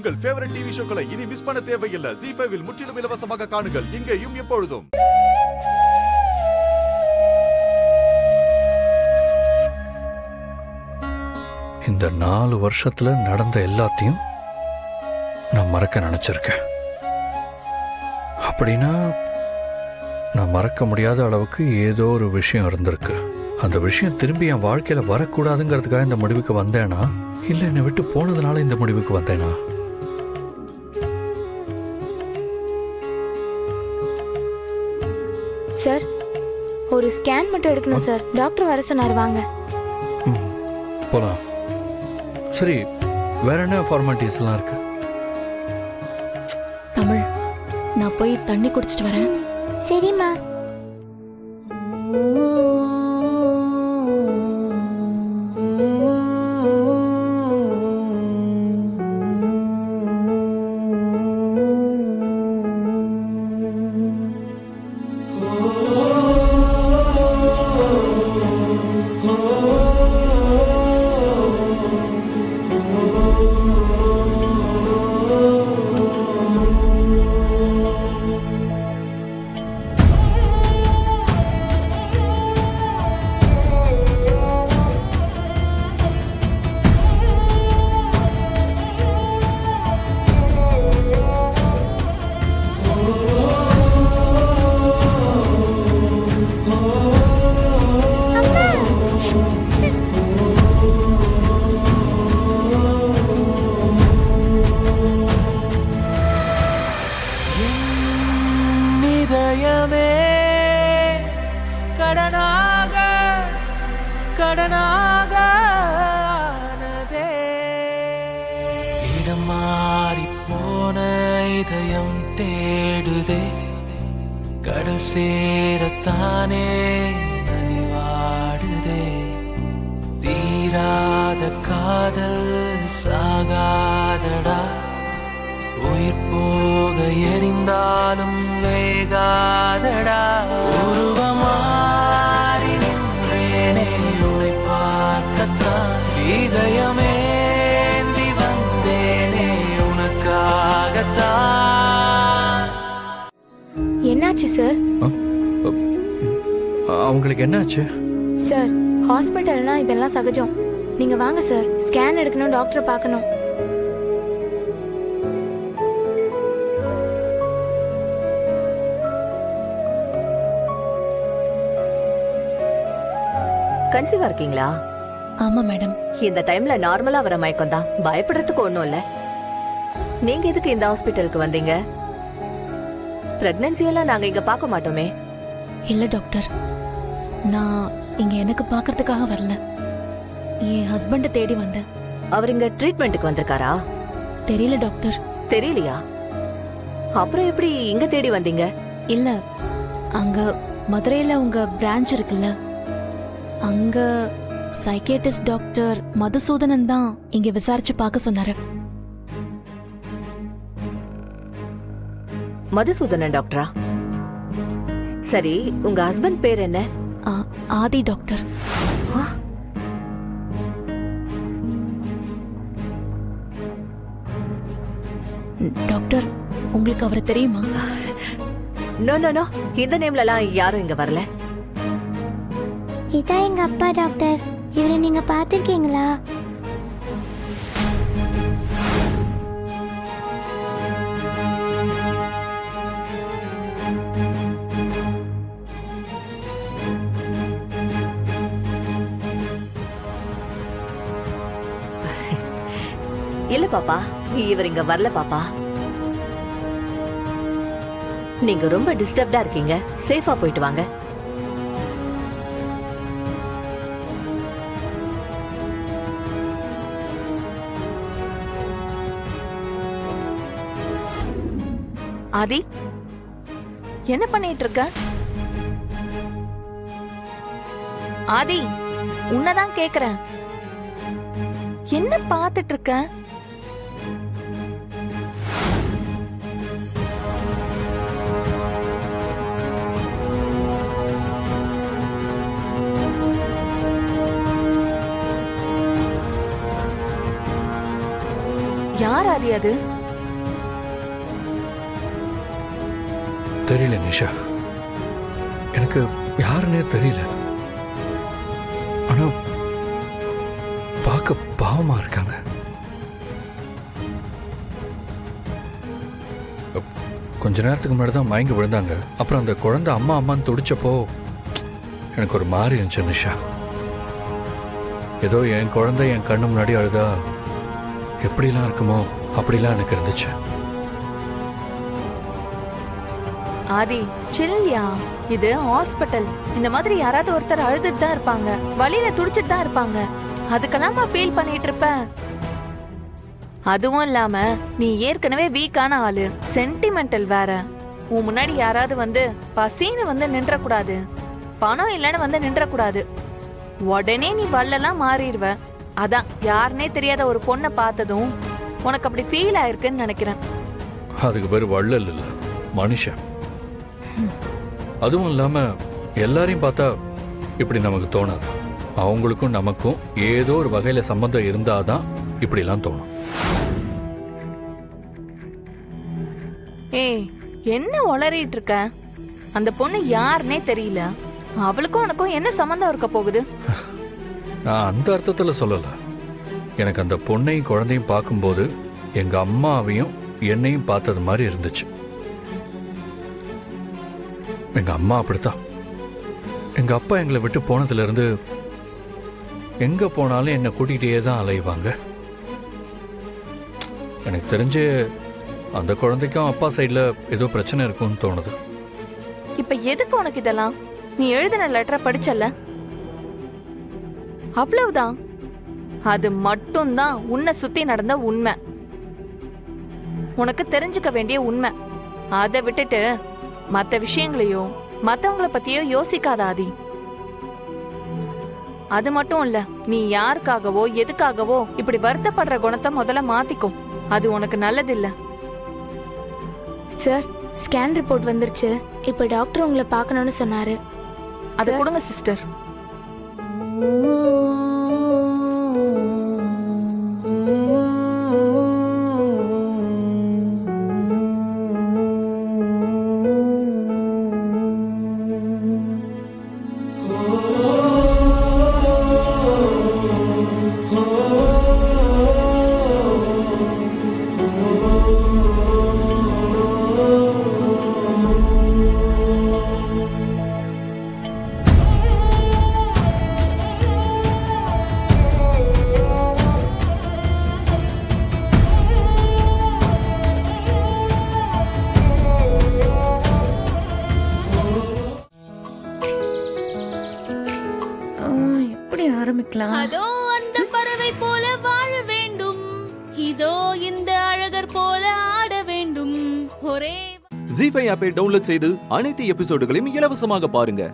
உங்கள் favourite TV ஷோக்களை இனி miss பண்ண தேவையில்லை. ZEE5 இல் முற்றிலும் இலவசமாக காணுங்கள். இங்கேயும் எப்பொழுதும். இந்த 4 வருஷத்துல நடந்த எல்லாத்தையும் நான் மறக்க நினைச்சிருக்கேன். அப்படின்னா நான் மறக்க முடியாத அளவுக்கு ஏதோ ஒரு விஷயம் இருந்திருக்கு. அந்த விஷயம் திரும்பி என் வாழ்க்கையில வரக்கூடாதுங்கிறதுக்காக இந்த முடிவுக்கு வந்தேனா, இல்லை என்னை விட்டு போனதுனால இந்த முடிவுக்கு வந்தேனா? சார், ஒரு ஸ்கேன் மட்டும் எடுக்கணும் சார். டாக்டர் வர சொன்னார், வாங்க. போலாம். சரி, வேற என்ன ஃபார்மாலிட்டிஸ்லாம் இருக்கு? தமிழ், நான் போய் தண்ணி குடிச்சிட்டு வரேன். சரிம்மா. கடனாக இடம் மாறி போன இதயம் தேடுதே, கடல் சேரத்தானே நதிவாடுதே. தீராத காதல் சாகாதடா, உயிர் போக எரிந்தாலும் வேகாதடா. உருவமாறி நின்றேனே உன்னை பார்க்கத்தான், இதயமேந்தி வந்தேனே உனக்காகத்தான். என்னாச்சு சார்? அவங்களுக்கு என்னாச்சு? சார், ஹாஸ்பிட்டல்னா இதெல்லாம் சகஜம். நீங்க வாங்க சார், ஸ்கேன் எடுக்கணும், டாக்டரை பார்க்கணும். கன்சீவா இருக்கீங்களா? ஆமா மேடம். இந்த டைம்ல நார்மலா வர மயக்கம் தான், பயப்படுறதுக்கு ஒண்ணும் இல்ல. நீங்க எதுக்கு இந்த ஹாஸ்பிட்டலுக்கு வந்தீங்க? பிரெக்னன்சி எல்லாம் நாங்க இங்க பார்க்க மாட்டோமே. இல்ல டாக்டர், நான் இங்க எனக்கு பார்க்கறதுக்காக வரல, என் ஹஸ்பண்ட தேடி வந்தேன். அவர் இங்க ட்ரீட்மெண்ட்டுக்கு வந்திருக்காரா? தெரியல டாக்டர். தெரியலையா? அப்புறம் எப்படி இங்க தேடி வந்தீங்க? இல்ல, அங்க மதுரையில உங்க பிரான்ச் இருக்குல்ல, அங்க சைக்கியாட்ரிஸ்ட் டாக்டர் மதுசூதனன் தான் இங்க விசாரிச்சு பார்க்க சொன்னாரு. மதுசூதனன் டாக்டரா? சரி, உங்க ஹஸ்பண்ட் பேர் என்ன? ஆதி டாக்டர். டாக்டர், உங்களுக்கு அவரை தெரியுமா? நோ நோ நோ, இந்த நேம்லலாம் யாரும் இங்க வரல. இதான் எங்க அப்பா டாக்டர். இவரை நீங்க பார்த்திருக்கீங்களா? இல்ல பாப்பா, இவர் இங்க வரல பாப்பா. நீங்க ரொம்ப டிஸ்டர்ப்டா இருக்கீங்க, சேஃபா போயிட்டு வாங்க. ஆதி, என்ன பண்ணிட்டு இருக்க? ஆதி, உன்னதான் கேக்குறேன், என்ன பார்த்துட்டு இருக்க? யார் ஆதி அது? தெரியல நிஷா, எனக்கு யாருன்னே தெரியல. ஆனா பார்க்க பாவமா இருக்காங்க. கொஞ்ச நேரத்துக்கு முன்னாடி தான் மயங்கி விழுந்தாங்க. அப்புறம் அந்த குழந்தை அம்மா அம்மான்னு துடிச்சப்போ எனக்கு ஒரு மாதிரி இருந்துச்சு நிஷா. ஏதோ என் குழந்தை என் கண்ணு முன்னாடி அழுதா எப்படிலாம் இருக்குமோ அப்படிலாம் எனக்கு இருந்துச்சு. ஆதி சில்யா, இது ஹாஸ்பிட்டல். இந்த மாதிரி யாராவது ஒருத்தர் அழுதுட்டு தான் இருப்பாங்க, வலியில துடிச்சிட்டு தான் இருப்பாங்க. அதுக்கெல்லாம் ஃபீல் பண்ணிட்டு இருப்ப. அதுவும் இல்லாம நீ ஏற்கனவே வீக்கான ஆளு, சென்டிமெண்டல் வேற. உன் முன்னாடி யாராவது வந்து பசின்னு வந்து நின்ற கூடாது, பணம் இல்லைன்னு வந்து நின்ற கூடாது. உடனே நீ வல்லெல்லாம் மாறிடுவ. அதான் யாருன்னே தெரியாத ஒரு பொண்ணை பார்த்ததும் உனக்கு அப்படி ஃபீல் ஆயிருக்குன்னு நினைக்கிறேன். அதுக்கு பேர் வள்ளல் இல்ல, மனுஷன். அதுவும் இல்லாம எல்லாரையும் பார்த்தா இப்படி நமக்கு தோணாது. அவங்களுக்கும் நமக்கும் ஏதோ ஒரு வகையில சம்பந்தம் இருந்தாதான் இப்படிலாம் தோணும். ஏய், என்ன உளறிட்டு இருக்க? அந்த பொண்ணு யாருன்னே தெரியல. அவளுக்கும் உனக்கும் என்ன சம்பந்தம் இருக்க போகுது? நான் அந்த அர்த்தத்துல சொல்லல. எனக்கு அந்த பொண்ணையும் குழந்தையும் பார்க்கும்போது எங்க அம்மாவையும் என்னையும் பார்த்தது மாதிரி இருந்துச்சு. எங்க அம்மா அப்படித்தான். எங்க அப்பா எங்களை விட்டு போனதுல இருந்து எங்க போனாலும் என்னை கூட்டிகிட்டே தான் அலைவாங்க. எனக்கு தெரிஞ்சு அந்த குழந்தைக்கும் அப்பா சைட்ல ஏதோ பிரச்சனை இருக்கும்னு தோணுது. இப்ப எதுக்கு உனக்கு இதெல்லாம்? நீ எழுதின லெட்டரை படிச்சல, அவ்வளவுதான். அது மட்டும்தான் உன்னை சுத்தி நடந்த உண்மை, உனக்கு தெரிஞ்சுக்க வேண்டிய உண்மை. அதை விட்டுட்டு மத்த விஷயங்களையோ மத்தவங்கள பத்தியோ யோசிக்காத ஆதி. அது மட்டும் இல்ல, நீ யாருக்காகவோ எதுக்காகவோ இப்படி வருத்தப்படுற குணத்தை முதல்ல மாத்திக்கும். அது உனக்கு நல்லதில்ல. சார், ஸ்கேன் ரிப்போர்ட் வந்துருச்சு. இப்போ டாக்டர் உங்களை பார்க்கணும்னு சொன்னாரு. அதை கொடுங்க சிஸ்டர். அதோ அந்த பறவை போல வாழ வேண்டும், இதோ இந்த அழகர் போல ஆட வேண்டும். ஒரே ஜீ5 ஆப்பை டவுன்லோட் செய்து அனைத்து எபிசோடுகளையும் இலவசமாக பாருங்க.